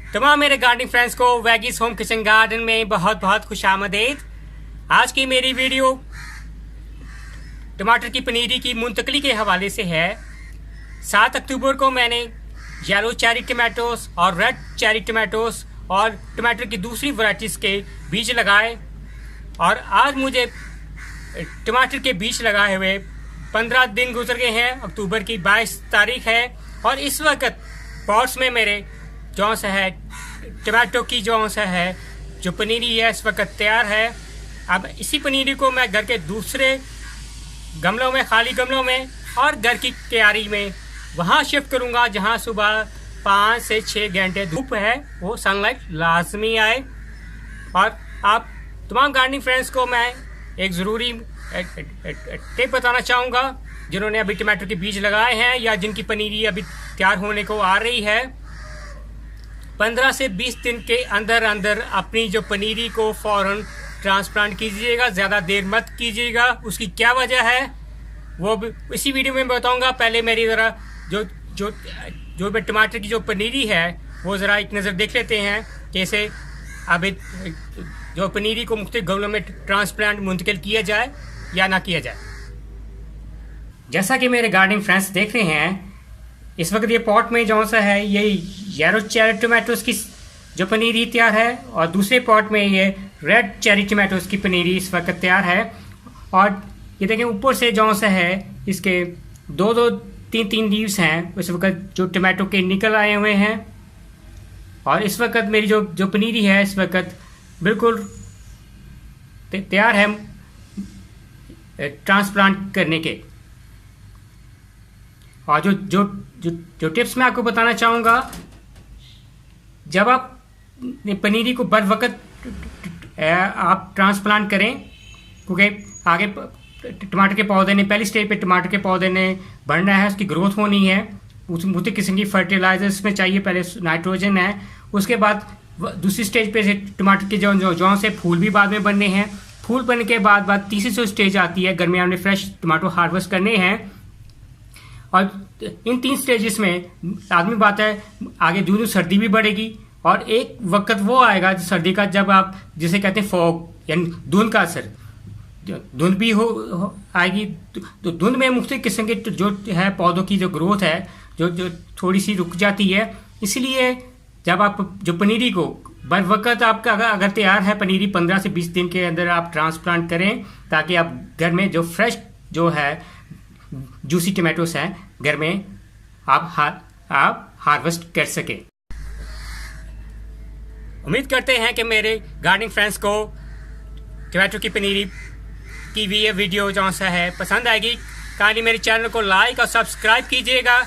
तमाम मेरे gardening friends को वैगीज होम किचन गार्डन में बहुत बहुत खुशामदीद। आज की मेरी वीडियो टमाटर की पनीरी की मुंतकली के हवाले से है। 7 अक्टूबर को मैंने येलो चेरी टमाटोस और रेड चेरी टमाटोस और टमाटर की दूसरी वैराइटीज़ के बीज लगाए और आज मुझे टमाटर के बीज लगाए हुए 15 दिन गुजर गए हैं। अक्टूबर की 22 तारीख है और इस वक्त पॉट्स में मेरे जो सा है टमाटो की जो सा है जो पनीरी है इस वक्त तैयार है। अब इसी पनीरी को मैं घर के दूसरे गमलों में, खाली गमलों में और घर की क्यारी में वहाँ शिफ्ट करूँगा जहाँ सुबह 5 से 6 घंटे धूप है, वो सनलाइट लाजमी आए। और आप तमाम गार्डनिंग फ्रेंड्स को मैं एक ज़रूरी टिप बताना चाहूँगा जिन्होंने अभी टमाटर के बीज लगाए हैं या जिनकी पनीरी अभी तैयार होने को आ रही है। 15 से 20 दिन के अंदर अंदर अपनी जो पनीरी को फ़ौरन ट्रांसप्लांट कीजिएगा, ज़्यादा देर मत कीजिएगा। उसकी क्या वजह है वो भी इसी वीडियो में बताऊंगा। पहले मेरी ज़रा जो टमाटर की जो पनीरी है वो ज़रा एक नज़र देख लेते हैं कैसे अभी जो पनीरी को मुख्तलिफ गमलों में ट्रांसप्लांट मुंतकिल किया जाए या ना किया जाए। जैसा कि मेरे गार्डनिंग फ्रेंड्स देख रहे हैं इस वक्त ये पॉट में जो सा है ये येलो चेरी टमाटोस की जो पनीरी तैयार है और दूसरे पॉट में ये रेड चेरी टमाटोस की पनीरी इस वक्त तैयार है। और ये देखें ऊपर से जो सा है इसके 2-3 लीव्स हैं इस वक्त जो टमाटो के निकल आए हुए हैं। और इस वक्त मेरी जो पनीरी है इस वक्त बिल्कुल तैयार है ट्रांसप्लांट करने के। और जो टिप्स मैं आपको बताना चाहूँगा, जब आप पनीरी को बर वक्त आप ट्रांसप्लांट करें क्योंकि आगे टमाटर के पौधे ने पहली स्टेज पे टमाटर के पौधे ने बढ़ना है, उसकी ग्रोथ होनी है, मुख्तलिफ किस्म की फर्टिलाइजर्स में चाहिए, पहले नाइट्रोजन है, उसके बाद दूसरी स्टेज पे से टमाटर के जो से फूल भी बाद में बनने हैं। फूल बनने के बाद तीसरी स्टेज आती है, गर्मियों में फ्रेश टमाटो हार्वेस्ट करने हैं। और इन 3 स्टेजेस में आदमी बात है आगे दूर सर्दी भी बढ़ेगी और एक वक्त वो आएगा सर्दी का जब आप जिसे कहते हैं फॉग यानी धुंध का असर, धुंध भी हो आएगी। तो धुंध में मुख्तलिफ किस्म के जो है पौधों की जो ग्रोथ है जो थोड़ी सी रुक जाती है। इसलिए जब आप जो पनीरी को बर वक्त आपका अगर तैयार है पनीरी 15 से 20 दिन के अंदर आप ट्रांसप्लांट करें ताकि आप घर में जो फ्रेश जो है जूसी टमाटोस हैं घर में आप हार्वेस्ट कर सके। उम्मीद करते हैं कि मेरे गार्डनिंग फ्रेंड्स को टमाटो की पनीरी की भी ये वीडियो जो सा है पसंद आएगी। काइंडली मेरे चैनल को लाइक और सब्सक्राइब कीजिएगा।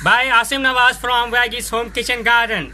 By Asim Nawaz from veggies home kitchen garden.